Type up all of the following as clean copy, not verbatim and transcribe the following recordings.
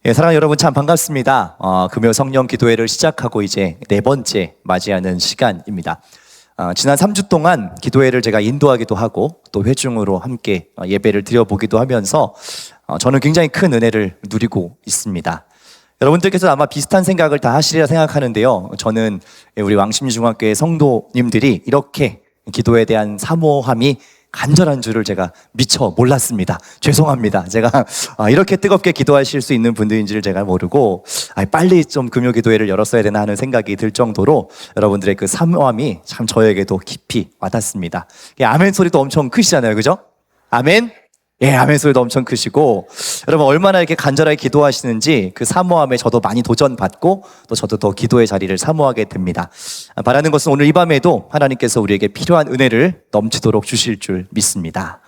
사랑하는 여러분 참 반갑습니다. 금요 성령 기도회를 시작하고 이제 네 번째 맞이하는 시간입니다. 지난 3주 동안 기도회를 제가 인도하기도 하고 또 회중으로 함께 예배를 드려보기도 하면서 저는 굉장히 큰 은혜를 누리고 있습니다. 여러분들께서 아마 비슷한 생각을 다 하시리라 생각하는데요. 저는 우리 왕십리중학교의 성도님들이 이렇게 기도에 대한 사모함이 간절한 줄을 제가 미처 몰랐습니다. 죄송합니다. 제가 이렇게 뜨겁게 기도하실 수 있는 분들인지를 제가 모르고 빨리 좀 금요 기도회를 열었어야 되나 하는 생각이 들 정도로 여러분들의 그 사모함이 참 저에게도 깊이 와닿습니다. 아멘 소리도 엄청 크시잖아요. 그죠? 아멘? 예, 아멘 소리도 엄청 크시고 여러분 얼마나 이렇게 간절하게 기도하시는지 그 사모함에 저도 많이 도전받고 또 저도 더 기도의 자리를 사모하게 됩니다. 바라는 것은 오늘 이 밤에도 하나님께서 우리에게 필요한 은혜를 넘치도록 주실 줄 믿습니다.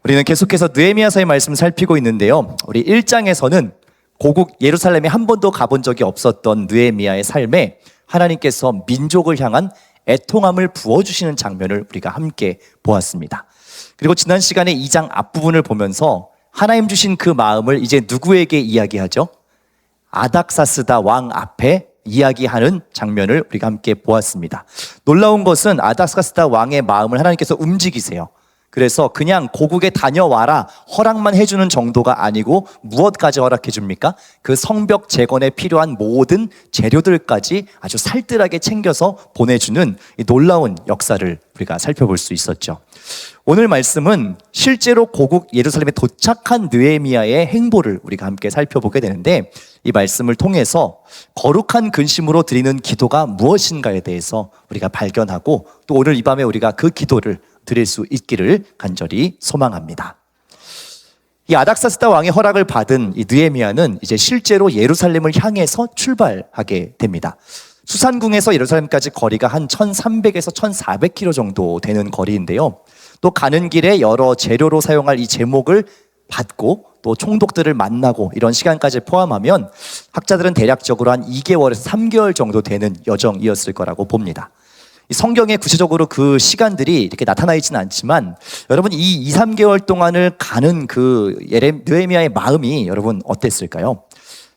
우리는 계속해서 느헤미야서의 말씀을 살피고 있는데요. 우리 1장에서는 고국 예루살렘에 한 번도 가본 적이 없었던 느헤미야의 삶에 하나님께서 민족을 향한 애통함을 부어주시는 장면을 우리가 함께 보았습니다. 그리고 지난 시간에 2장 앞부분을 보면서 하나님 주신 그 마음을 이제 누구에게 이야기하죠? 아닥사스다 왕 앞에 이야기하는 장면을 우리가 함께 보았습니다. 놀라운 것은 아닥사스다 왕의 마음을 하나님께서 움직이세요. 그래서 그냥 고국에 다녀와라 허락만 해주는 정도가 아니고 무엇까지 허락해 줍니까? 그 성벽 재건에 필요한 모든 재료들까지 아주 살뜰하게 챙겨서 보내주는 이 놀라운 역사를 우리가 살펴볼 수 있었죠. 오늘 말씀은 실제로 고국 예루살렘에 도착한 느헤미야의 행보를 우리가 함께 살펴보게 되는데, 이 말씀을 통해서 거룩한 근심으로 드리는 기도가 무엇인가에 대해서 우리가 발견하고 또 오늘 이 밤에 우리가 그 기도를 드릴 수 있기를 간절히 소망합니다. 이 아닥사스다 왕의 허락을 받은 이 느헤미야는 이제 실제로 예루살렘을 향해서 출발하게 됩니다. 수산궁에서 예루살렘까지 거리가 한 1300에서 1400km 정도 되는 거리인데요. 또 가는 길에 여러 재료로 사용할 이 제목을 받고 또 총독들을 만나고 이런 시간까지 포함하면 학자들은 대략적으로 한 2개월에서 3개월 정도 되는 여정이었을 거라고 봅니다. 이 성경에 구체적으로 그 시간들이 이렇게 나타나 있지는 않지만 여러분 이 2, 3개월 동안을 가는 그 느헤미야의 마음이 여러분 어땠을까요?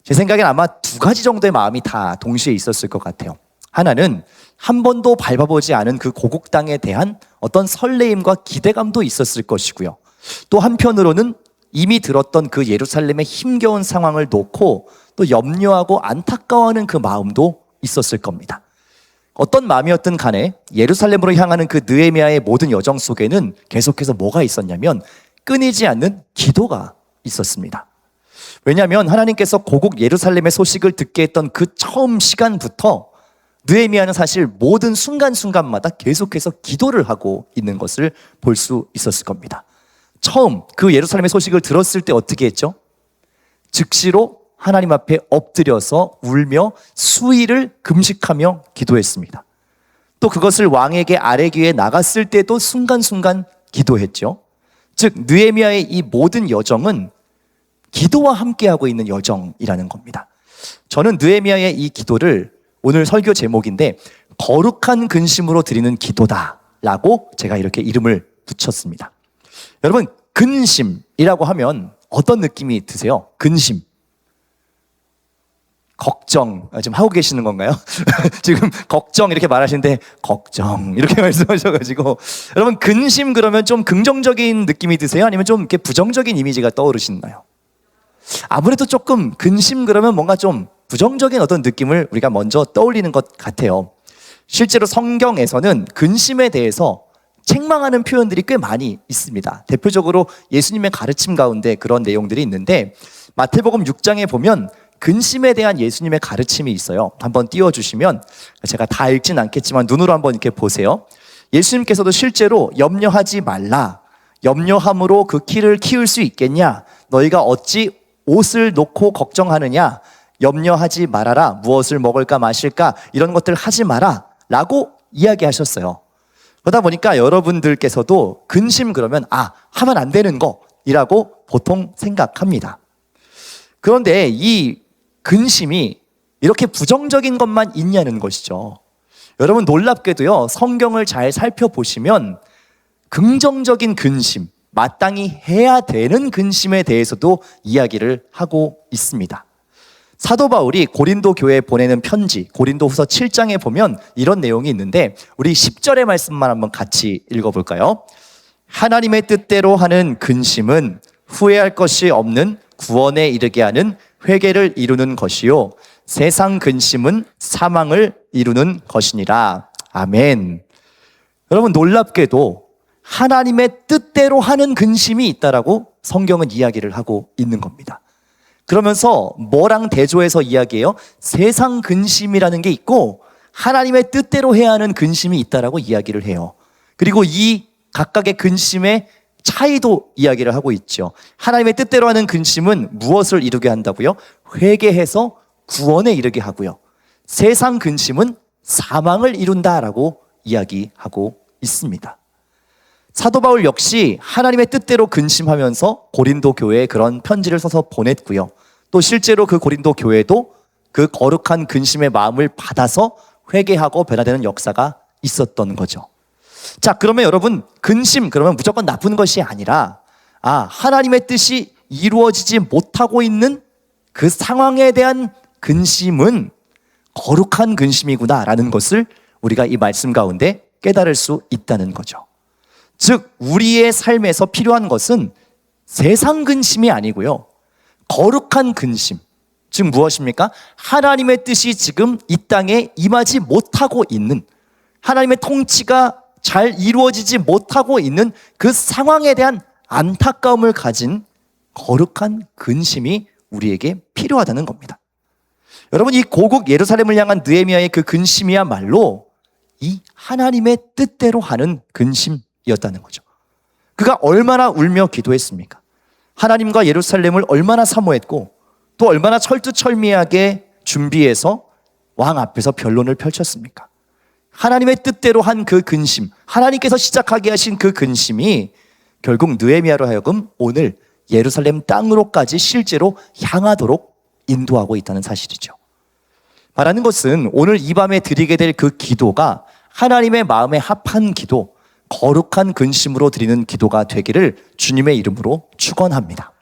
제 생각엔 아마 두 가지 정도의 마음이 다 동시에 있었을 것 같아요. 하나는 한 번도 밟아보지 않은 그 고국 땅에 대한 어떤 설레임과 기대감도 있었을 것이고요. 또 한편으로는 이미 들었던 그 예루살렘의 힘겨운 상황을 놓고 또 염려하고 안타까워하는 그 마음도 있었을 겁니다. 어떤 마음이었든 간에 예루살렘으로 향하는 그 느헤미야의 모든 여정 속에는 계속해서 뭐가 있었냐면 끊이지 않는 기도가 있었습니다. 왜냐하면 하나님께서 고국 예루살렘의 소식을 듣게 했던 그 처음 시간부터 느헤미야는 사실 모든 순간순간마다 계속해서 기도를 하고 있는 것을 볼 수 있었을 겁니다. 처음 그 예루살렘의 소식을 들었을 때 어떻게 했죠? 즉시로 하나님 앞에 엎드려서 울며 수일을 금식하며 기도했습니다. 또 그것을 왕에게 아뢰기 위해 나갔을 때도 순간순간 기도했죠. 즉 느헤미야의 이 모든 여정은 기도와 함께하고 있는 여정이라는 겁니다. 저는 느헤미야의 이 기도를 오늘 설교 제목인데 거룩한 근심으로 드리는 기도다라고 제가 이렇게 이름을 붙였습니다. 여러분 근심이라고 하면 어떤 느낌이 드세요? 근심, 걱정 지금 하고 계시는 건가요? 지금 걱정 이렇게 말하시는데 걱정 이렇게 말씀하셔가지고 여러분 근심 그러면 좀 긍정적인 느낌이 드세요? 아니면 좀 이렇게 부정적인 이미지가 떠오르시나요? 아무래도 조금 근심 그러면 뭔가 좀 부정적인 어떤 느낌을 우리가 먼저 떠올리는 것 같아요. 실제로 성경에서는 근심에 대해서 책망하는 표현들이 꽤 많이 있습니다. 대표적으로 예수님의 가르침 가운데 그런 내용들이 있는데 마태복음 6장에 보면 근심에 대한 예수님의 가르침이 있어요. 한번 띄워주시면 제가 다 읽진 않겠지만 눈으로 한번 이렇게 보세요. 예수님께서도 실제로 염려하지 말라. 염려함으로 그 키를 키울 수 있겠냐? 너희가 어찌 옷을 놓고 걱정하느냐? 염려하지 말아라. 무엇을 먹을까 마실까 이런 것들 하지 마라 라고 이야기하셨어요. 그러다 보니까 여러분들께서도 근심 그러면 하면 안 되는 거이라고 보통 생각합니다. 그런데 이 근심이 이렇게 부정적인 것만 있냐는 것이죠. 여러분 놀랍게도요 성경을 잘 살펴보시면 긍정적인 근심, 마땅히 해야 되는 근심에 대해서도 이야기를 하고 있습니다. 사도 바울이 고린도 교회에 보내는 편지 고린도후서 7장에 보면 이런 내용이 있는데 우리 10절의 말씀만 한번 같이 읽어볼까요? 하나님의 뜻대로 하는 근심은 후회할 것이 없는 구원에 이르게 하는 회개를 이루는 것이요 세상 근심은 사망을 이루는 것이니라. 아멘. 여러분, 놀랍게도 하나님의 뜻대로 하는 근심이 있다라고 성경은 이야기를 하고 있는 겁니다. 그러면서 뭐랑 대조해서 이야기해요? 세상 근심이라는 게 있고 하나님의 뜻대로 해야 하는 근심이 있다라고 이야기를 해요. 그리고 이 각각의 근심의 차이도 이야기를 하고 있죠. 하나님의 뜻대로 하는 근심은 무엇을 이루게 한다고요? 회개해서 구원에 이르게 하고요. 세상 근심은 사망을 이룬다라고 이야기하고 있습니다. 사도 바울 역시 하나님의 뜻대로 근심하면서 고린도 교회에 그런 편지를 써서 보냈고요. 또 실제로 그 고린도 교회도 그 거룩한 근심의 마음을 받아서 회개하고 변화되는 역사가 있었던 거죠. 자, 그러면 여러분, 근심 그러면 무조건 나쁜 것이 아니라 하나님의 뜻이 이루어지지 못하고 있는 그 상황에 대한 근심은 거룩한 근심이구나라는 것을 우리가 이 말씀 가운데 깨달을 수 있다는 거죠. 즉 우리의 삶에서 필요한 것은 세상 근심이 아니고요, 거룩한 근심. 즉 무엇입니까? 하나님의 뜻이 지금 이 땅에 임하지 못하고 있는, 하나님의 통치가 잘 이루어지지 못하고 있는 그 상황에 대한 안타까움을 가진 거룩한 근심이 우리에게 필요하다는 겁니다. 여러분, 이 고국 예루살렘을 향한 느헤미야의 그 근심이야말로 이 하나님의 뜻대로 하는 근심이었다는 거죠. 그가 얼마나 울며 기도했습니까? 하나님과 예루살렘을 얼마나 사모했고 또 얼마나 철두철미하게 준비해서 왕 앞에서 변론을 펼쳤습니까? 하나님의 뜻대로 한 그 근심, 하나님께서 시작하게 하신 그 근심이 결국 느헤미야로 하여금 오늘 예루살렘 땅으로까지 실제로 향하도록 인도하고 있다는 사실이죠. 말하는 것은 오늘 이 밤에 드리게 될 그 기도가 하나님의 마음에 합한 기도, 거룩한 근심으로 드리는 기도가 되기를 주님의 이름으로 축원합니다.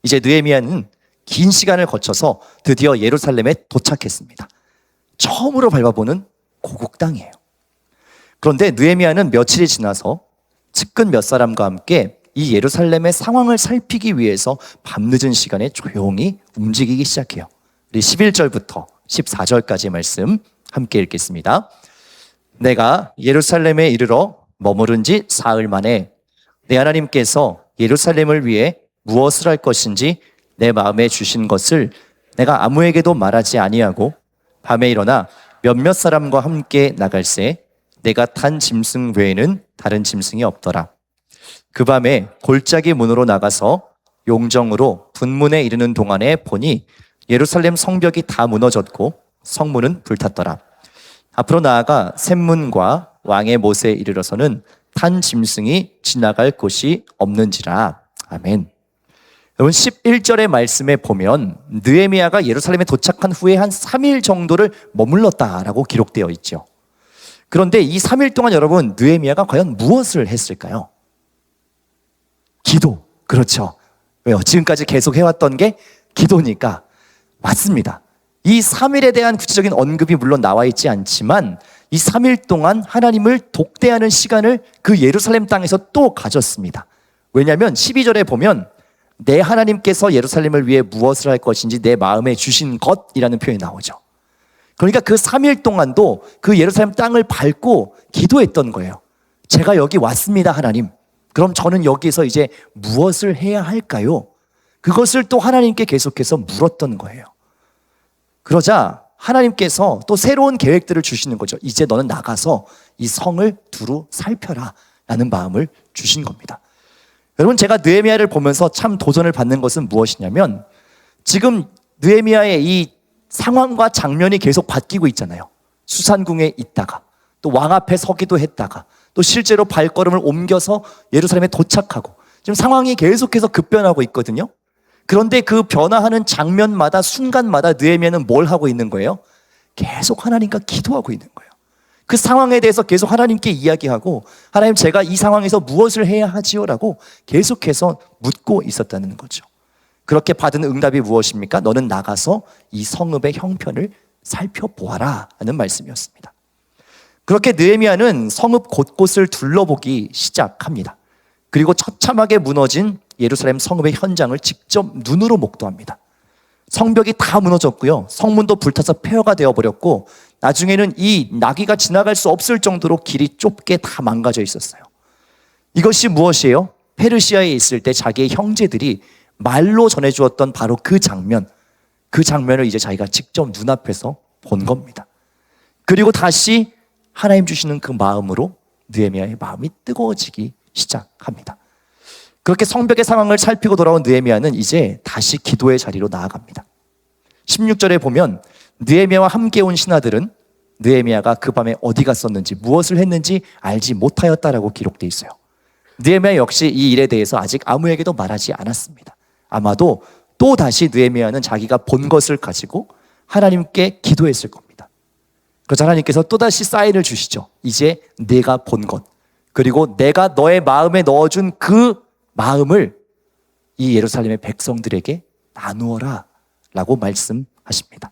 이제 느헤미야는 긴 시간을 거쳐서 드디어 예루살렘에 도착했습니다. 처음으로 밟아보는 고국 땅이에요. 그런데 느헤미야는 며칠이 지나서 측근 몇 사람과 함께 이 예루살렘의 상황을 살피기 위해서 밤늦은 시간에 조용히 움직이기 시작해요. 우리 11절부터 14절까지 말씀 함께 읽겠습니다. 내가 예루살렘에 이르러 머무른 지 사흘 만에 내 하나님께서 예루살렘을 위해 무엇을 할 것인지 내 마음에 주신 것을 내가 아무에게도 말하지 아니하고 밤에 일어나 몇몇 사람과 함께 나갈새 내가 탄 짐승 외에는 다른 짐승이 없더라. 그 밤에 골짜기 문으로 나가서 용정으로 분문에 이르는 동안에 보니 예루살렘 성벽이 다 무너졌고 성문은 불탔더라. 앞으로 나아가 샘문과 왕의 못에 이르러서는 탄 짐승이 지나갈 곳이 없는지라. 아멘. 여러분, 11절의 말씀에 보면 느헤미야가 예루살렘에 도착한 후에 한 3일 정도를 머물렀다라고 기록되어 있죠. 그런데 이 3일 동안 여러분, 느헤미야가 과연 무엇을 했을까요? 기도. 그렇죠. 왜요? 지금까지 계속 해왔던 게 기도니까. 맞습니다. 이 3일에 대한 구체적인 언급이 물론 나와 있지 않지만 이 3일 동안 하나님을 독대하는 시간을 그 예루살렘 땅에서 또 가졌습니다. 왜냐하면 12절에 보면 내 하나님께서 예루살렘을 위해 무엇을 할 것인지 내 마음에 주신 것이라는 표현이 나오죠. 그러니까 그 3일 동안도 그 예루살렘 땅을 밟고 기도했던 거예요. 제가 여기 왔습니다, 하나님. 그럼 저는 여기서 이제 무엇을 해야 할까요? 그것을 또 하나님께 계속해서 물었던 거예요. 그러자 하나님께서 또 새로운 계획들을 주시는 거죠. 이제 너는 나가서 이 성을 두루 살펴라 라는 마음을 주신 겁니다. 여러분, 제가 느헤미야를 보면서 참 도전을 받는 것은 무엇이냐면 지금 느헤미야의 이 상황과 장면이 계속 바뀌고 있잖아요. 수산궁에 있다가 또 왕 앞에 서기도 했다가 또 실제로 발걸음을 옮겨서 예루살렘에 도착하고 지금 상황이 계속해서 급변하고 있거든요. 그런데 그 변화하는 장면마다 순간마다 느헤미야는 뭘 하고 있는 거예요? 계속 하나님과 기도하고 있는 거예요. 그 상황에 대해서 계속 하나님께 이야기하고 하나님 제가 이 상황에서 무엇을 해야 하지요? 라고 계속해서 묻고 있었다는 거죠. 그렇게 받은 응답이 무엇입니까? 너는 나가서 이 성읍의 형편을 살펴보아라 하는 말씀이었습니다. 그렇게 느헤미야는 성읍 곳곳을 둘러보기 시작합니다. 그리고 처참하게 무너진 예루살렘 성읍의 현장을 직접 눈으로 목도합니다. 성벽이 다 무너졌고요. 성문도 불타서 폐허가 되어버렸고 나중에는 이 나귀가 지나갈 수 없을 정도로 길이 좁게 다 망가져 있었어요. 이것이 무엇이에요? 페르시아에 있을 때 자기의 형제들이 말로 전해주었던 바로 그 장면을 이제 자기가 직접 눈앞에서 본 겁니다. 그리고 다시 하나님 주시는 그 마음으로 느헤미야의 마음이 뜨거워지기 시작합니다. 그렇게 성벽의 상황을 살피고 돌아온 느헤미야는 이제 다시 기도의 자리로 나아갑니다. 16절에 보면 느헤미야와 함께 온 신하들은 느헤미야가 그 밤에 어디 갔었는지 무엇을 했는지 알지 못하였다라고 기록되어 있어요. 느헤미야 역시 이 일에 대해서 아직 아무에게도 말하지 않았습니다. 아마도 또 다시 느헤미야는 자기가 본 것을 가지고 하나님께 기도했을 겁니다. 그래서 하나님께서 또다시 사인을 주시죠. 이제 내가 본 것, 그리고 내가 너의 마음에 넣어준 그 마음을 이 예루살렘의 백성들에게 나누어라 라고 말씀하십니다.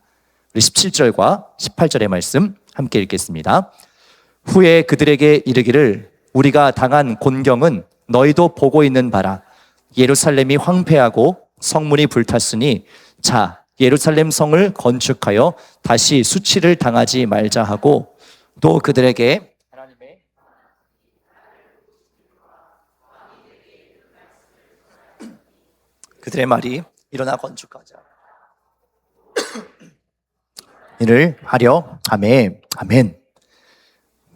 우리 17절과 18절의 말씀 함께 읽겠습니다. 후에 그들에게 이르기를 우리가 당한 곤경은 너희도 보고 있는 바라. 예루살렘이 황폐하고 성문이 불탔으니 자 예루살렘 성을 건축하여 다시 수치를 당하지 말자 하고 또 그들에게 그들의 말이 일어나 건축하자 이를 하려 아멘.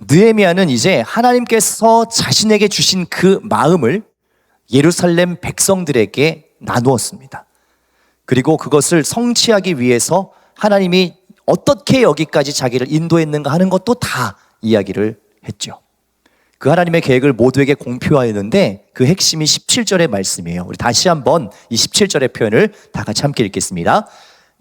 느헤미야는 이제 하나님께서 자신에게 주신 그 마음을 예루살렘 백성들에게 나누었습니다. 그리고 그것을 성취하기 위해서 하나님이 어떻게 여기까지 자기를 인도했는가 하는 것도 다 이야기를 했죠. 그 하나님의 계획을 모두에게 공표하였는데 그 핵심이 17절의 말씀이에요. 우리 다시 한번 이 17절의 표현을 다 같이 함께 읽겠습니다.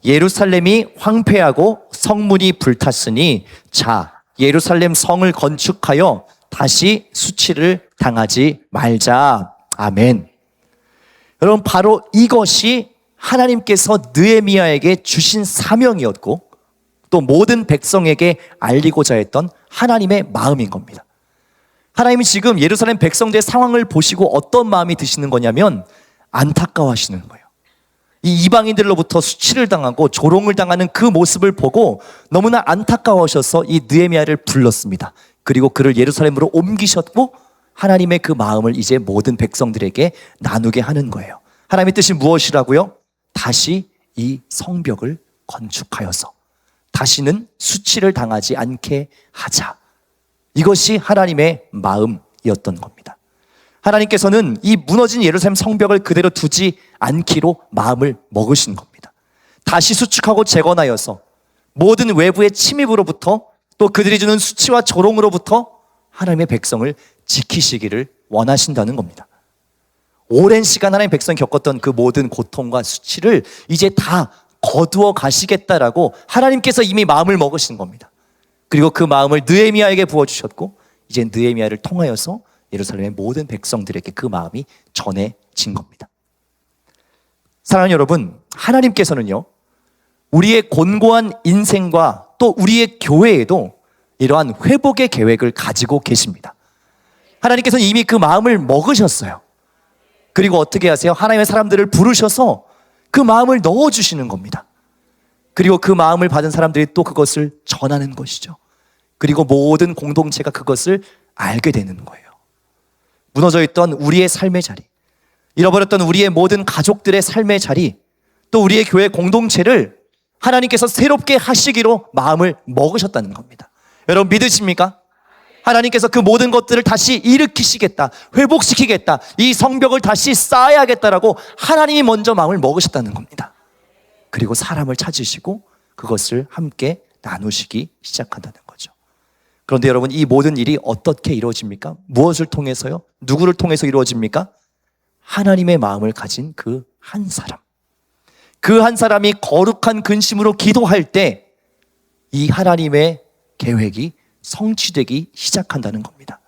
예루살렘이 황폐하고 성문이 불탔으니 자 예루살렘 성을 건축하여 다시 수치를 당하지 말자. 아멘. 여러분 바로 이것이 하나님께서 느헤미야에게 주신 사명이었고 또 모든 백성에게 알리고자 했던 하나님의 마음인 겁니다. 하나님이 지금 예루살렘 백성들의 상황을 보시고 어떤 마음이 드시는 거냐면 안타까워하시는 거예요. 이 이방인들로부터 수치를 당하고 조롱을 당하는 그 모습을 보고 너무나 안타까워하셔서 이 느헤미야를 불렀습니다. 그리고 그를 예루살렘으로 옮기셨고 하나님의 그 마음을 이제 모든 백성들에게 나누게 하는 거예요. 하나님의 뜻이 무엇이라고요? 다시 이 성벽을 건축하여서 다시는 수치를 당하지 않게 하자. 이것이 하나님의 마음이었던 겁니다. 하나님께서는 이 무너진 예루살렘 성벽을 그대로 두지 않기로 마음을 먹으신 겁니다. 다시 수축하고 재건하여서 모든 외부의 침입으로부터 또 그들이 주는 수치와 조롱으로부터 하나님의 백성을 지키시기를 원하신다는 겁니다. 오랜 시간 하나님의 백성이 겪었던 그 모든 고통과 수치를 이제 다 거두어 가시겠다라고 하나님께서 이미 마음을 먹으신 겁니다. 그리고 그 마음을 느헤미야에게 부어주셨고 이제 느헤미야를 통하여서 예루살렘의 모든 백성들에게 그 마음이 전해진 겁니다. 사랑하는 여러분, 하나님께서는요 우리의 곤고한 인생과 또 우리의 교회에도 이러한 회복의 계획을 가지고 계십니다. 하나님께서는 이미 그 마음을 먹으셨어요. 그리고 어떻게 하세요? 하나님의 사람들을 부르셔서 그 마음을 넣어주시는 겁니다. 그리고 그 마음을 받은 사람들이 또 그것을 전하는 것이죠. 그리고 모든 공동체가 그것을 알게 되는 거예요. 무너져 있던 우리의 삶의 자리, 잃어버렸던 우리의 모든 가족들의 삶의 자리, 또 우리의 교회 공동체를 하나님께서 새롭게 하시기로 마음을 먹으셨다는 겁니다. 여러분 믿으십니까? 하나님께서 그 모든 것들을 다시 일으키시겠다, 회복시키겠다, 이 성벽을 다시 쌓아야겠다라고 하나님이 먼저 마음을 먹으셨다는 겁니다. 그리고 사람을 찾으시고 그것을 함께 나누시기 시작한다는 거죠. 그런데 여러분 이 모든 일이 어떻게 이루어집니까? 무엇을 통해서요? 누구를 통해서 이루어집니까? 하나님의 마음을 가진 그 한 사람. 그 한 사람이 거룩한 근심으로 기도할 때 이 하나님의 계획이 성취되기 시작한다는 겁니다.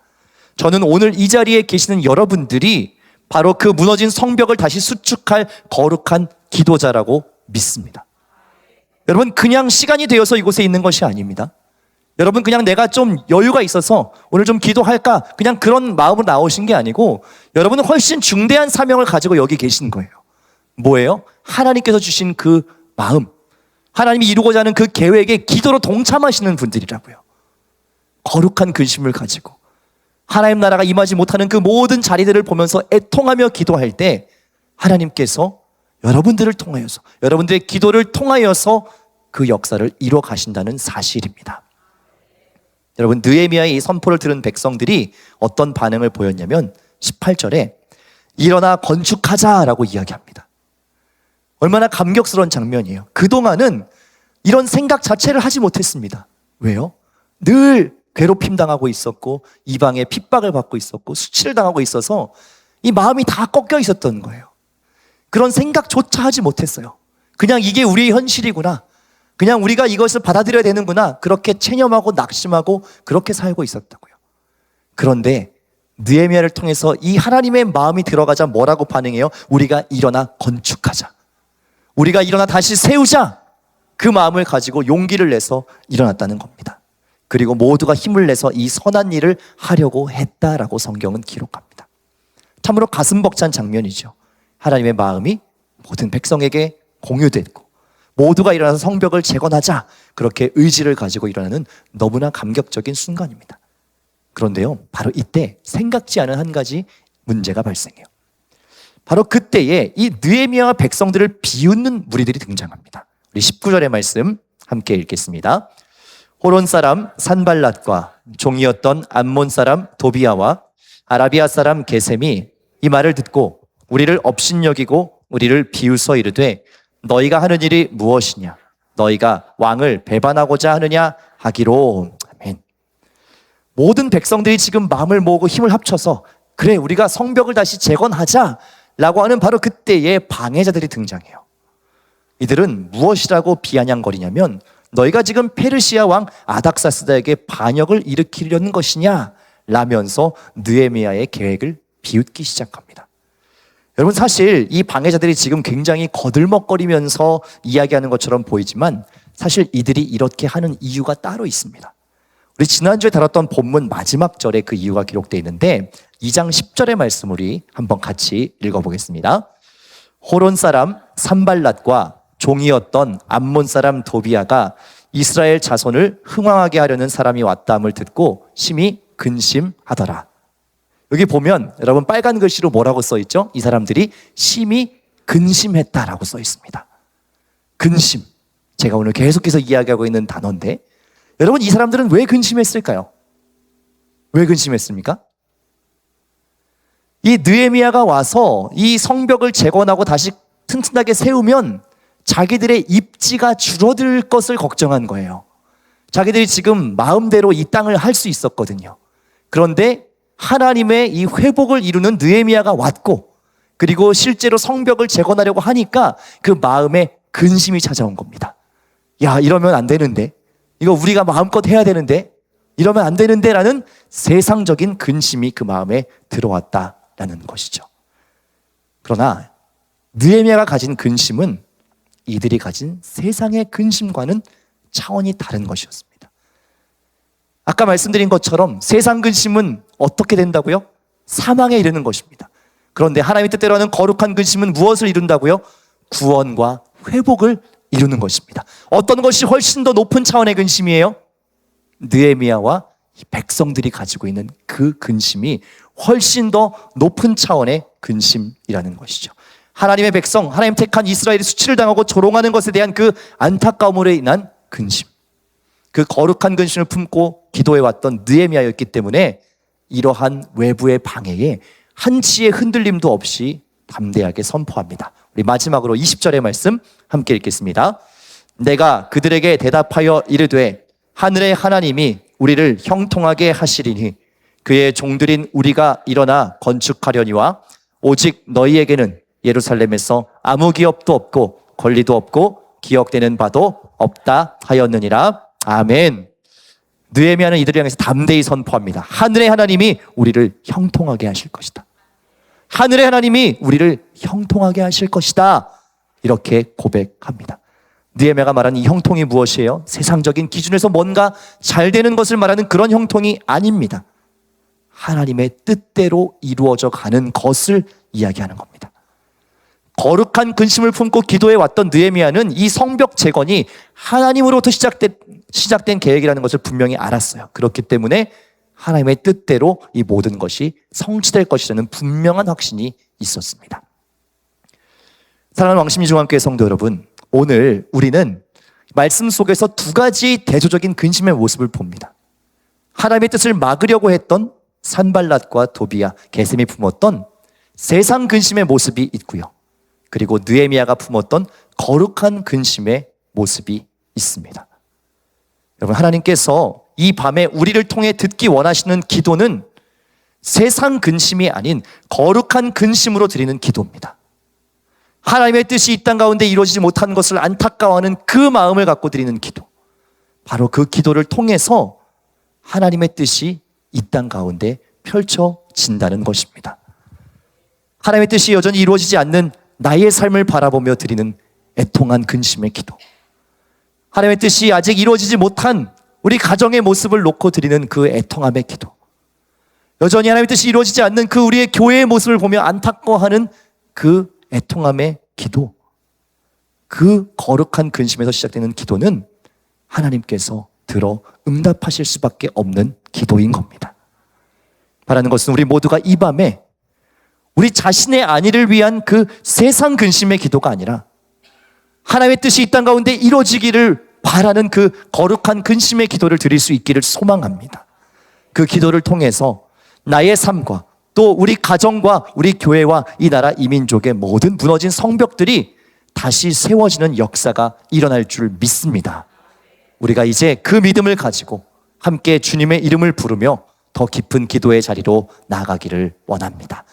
저는 오늘 이 자리에 계시는 여러분들이 바로 그 무너진 성벽을 다시 수축할 거룩한 기도자라고 믿습니다. 여러분, 그냥 시간이 되어서 이곳에 있는 것이 아닙니다. 여러분, 그냥 내가 좀 여유가 있어서 오늘 좀 기도할까, 그냥 그런 마음으로 나오신 게 아니고 여러분은 훨씬 중대한 사명을 가지고 여기 계신 거예요. 뭐예요? 하나님께서 주신 그 마음, 하나님이 이루고자 하는 그 계획에 기도로 동참하시는 분들이라고요. 거룩한 근심을 가지고 하나님 나라가 임하지 못하는 그 모든 자리들을 보면서 애통하며 기도할 때 하나님께서 여러분들을 통하여서, 여러분들의 기도를 통하여서 그 역사를 이루어 가신다는 사실입니다. 여러분, 느헤미야의 이 선포를 들은 백성들이 어떤 반응을 보였냐면 18절에 일어나 건축하자라고 이야기합니다. 얼마나 감격스러운 장면이에요. 그동안은 이런 생각 자체를 하지 못했습니다. 왜요? 늘 괴롭힘 당하고 있었고 이방에 핍박을 받고 있었고 수치를 당하고 있어서 이 마음이 다 꺾여 있었던 거예요. 그런 생각조차 하지 못했어요. 그냥 이게 우리의 현실이구나, 그냥 우리가 이것을 받아들여야 되는구나, 그렇게 체념하고 낙심하고 그렇게 살고 있었다고요. 그런데 느헤미야를 통해서 이 하나님의 마음이 들어가자 뭐라고 반응해요? 우리가 일어나 건축하자, 우리가 일어나 다시 세우자, 그 마음을 가지고 용기를 내서 일어났다는 겁니다. 그리고 모두가 힘을 내서 이 선한 일을 하려고 했다라고 성경은 기록합니다. 참으로 가슴 벅찬 장면이죠. 하나님의 마음이 모든 백성에게 공유됐고 모두가 일어나서 성벽을 재건하자, 그렇게 의지를 가지고 일어나는 너무나 감격적인 순간입니다. 그런데요, 바로 이때 생각지 않은 한 가지 문제가 발생해요. 바로 그때에 이 느헤미야와 백성들을 비웃는 무리들이 등장합니다. 우리 19절의 말씀 함께 읽겠습니다. 호론 사람 산발랏과 종이었던 암몬 사람 도비아와 아라비아 사람 게셈이 이 말을 듣고 우리를 업신여기고 우리를 비웃어 이르되 너희가 하는 일이 무엇이냐, 너희가 왕을 배반하고자 하느냐 하기로. 아멘. 모든 백성들이 지금 마음을 모으고 힘을 합쳐서 그래, 우리가 성벽을 다시 재건하자 라고 하는 바로 그때의 방해자들이 등장해요. 이들은 무엇이라고 비아냥거리냐면 너희가 지금 페르시아 왕 아닥사스다에게 반역을 일으키려는 것이냐 라면서 느헤미야의 계획을 비웃기 시작합니다. 여러분, 사실 이 방해자들이 지금 굉장히 거들먹거리면서 이야기하는 것처럼 보이지만 사실 이들이 이렇게 하는 이유가 따로 있습니다. 우리 지난주에 다뤘던 본문 마지막 절에 그 이유가 기록되어 있는데 2장 10절의 말씀 우리 한번 같이 읽어보겠습니다. 호론 사람 산발랏과 종이었던 암몬 사람 도비아가 이스라엘 자손을 흥황하게 하려는 사람이 왔다함을 듣고 심히 근심하더라. 여기 보면 여러분 빨간 글씨로 뭐라고 써 있죠? 이 사람들이 심히 근심했다라고 써 있습니다. 근심, 제가 오늘 계속해서 이야기하고 있는 단어인데 여러분, 이 사람들은 왜 근심했을까요? 왜 근심했습니까? 이 느헤미야가 와서 이 성벽을 재건하고 다시 튼튼하게 세우면 자기들의 입지가 줄어들 것을 걱정한 거예요. 자기들이 지금 마음대로 이 땅을 할 수 있었거든요. 그런데 하나님의 이 회복을 이루는 느헤미야가 왔고 그리고 실제로 성벽을 재건하려고 하니까 그 마음에 근심이 찾아온 겁니다. 야, 이러면 안 되는데, 이거 우리가 마음껏 해야 되는데, 이러면 안 되는데 라는 세상적인 근심이 그 마음에 들어왔다라는 것이죠. 그러나 느헤미야가 가진 근심은 이들이 가진 세상의 근심과는 차원이 다른 것이었습니다. 아까 말씀드린 것처럼 세상 근심은 어떻게 된다고요? 사망에 이르는 것입니다. 그런데 하나님의 뜻대로 하는 거룩한 근심은 무엇을 이룬다고요? 구원과 회복을 이루는 것입니다. 어떤 것이 훨씬 더 높은 차원의 근심이에요? 느헤미야와 백성들이 가지고 있는 그 근심이 훨씬 더 높은 차원의 근심이라는 것이죠. 하나님의 백성, 하나님 택한 이스라엘이 수치를 당하고 조롱하는 것에 대한 그 안타까움으로 인한 근심, 그 거룩한 근심을 품고 기도해왔던 느헤미야였기 때문에 이러한 외부의 방해에 한치의 흔들림도 없이 담대하게 선포합니다. 우리 마지막으로 20절의 말씀 함께 읽겠습니다. 내가 그들에게 대답하여 이르되 하늘의 하나님이 우리를 형통하게 하시리니 그의 종들인 우리가 일어나 건축하려니와 오직 너희에게는 예루살렘에서 아무 기업도 없고 권리도 없고 기억되는 바도 없다 하였느니라. 아멘. 느헤미야는 이들을 향해서 담대히 선포합니다. 하늘의 하나님이 우리를 형통하게 하실 것이다. 하늘의 하나님이 우리를 형통하게 하실 것이다. 이렇게 고백합니다. 느헤미야가 말하는 이 형통이 무엇이에요? 세상적인 기준에서 뭔가 잘 되는 것을 말하는 그런 형통이 아닙니다. 하나님의 뜻대로 이루어져 가는 것을 이야기하는 겁니다. 거룩한 근심을 품고 기도해 왔던 느헤미야는 이 성벽 재건이 하나님으로부터 시작된 계획이라는 것을 분명히 알았어요. 그렇기 때문에 하나님의 뜻대로 이 모든 것이 성취될 것이라는 분명한 확신이 있었습니다. 사랑하는 왕십리중앙교회 성도 여러분, 오늘 우리는 말씀 속에서 두 가지 대조적인 근심의 모습을 봅니다. 하나님의 뜻을 막으려고 했던 산발랏과 도비야, 게셈이 품었던 세상 근심의 모습이 있고요. 그리고 느헤미야가 품었던 거룩한 근심의 모습이 있습니다. 여러분, 하나님께서 이 밤에 우리를 통해 듣기 원하시는 기도는 세상 근심이 아닌 거룩한 근심으로 드리는 기도입니다. 하나님의 뜻이 이 땅 가운데 이루어지지 못한 것을 안타까워하는 그 마음을 갖고 드리는 기도, 바로 그 기도를 통해서 하나님의 뜻이 이 땅 가운데 펼쳐진다는 것입니다. 하나님의 뜻이 여전히 이루어지지 않는 나의 삶을 바라보며 드리는 애통한 근심의 기도, 하나님의 뜻이 아직 이루어지지 못한 우리 가정의 모습을 놓고 드리는 그 애통함의 기도, 여전히 하나님의 뜻이 이루어지지 않는 그 우리의 교회의 모습을 보며 안타까워하는 그 애통함의 기도, 그 거룩한 근심에서 시작되는 기도는 하나님께서 들어 응답하실 수밖에 없는 기도인 겁니다. 바라는 것은 우리 모두가 이 밤에 우리 자신의 안위를 위한 그 세상 근심의 기도가 아니라 하나님의 뜻이 이 땅 가운데 이루어지기를 바라는 그 거룩한 근심의 기도를 드릴 수 있기를 소망합니다. 그 기도를 통해서 나의 삶과 또 우리 가정과 우리 교회와 이 나라 이민족의 모든 무너진 성벽들이 다시 세워지는 역사가 일어날 줄 믿습니다. 우리가 이제 그 믿음을 가지고 함께 주님의 이름을 부르며 더 깊은 기도의 자리로 나아가기를 원합니다.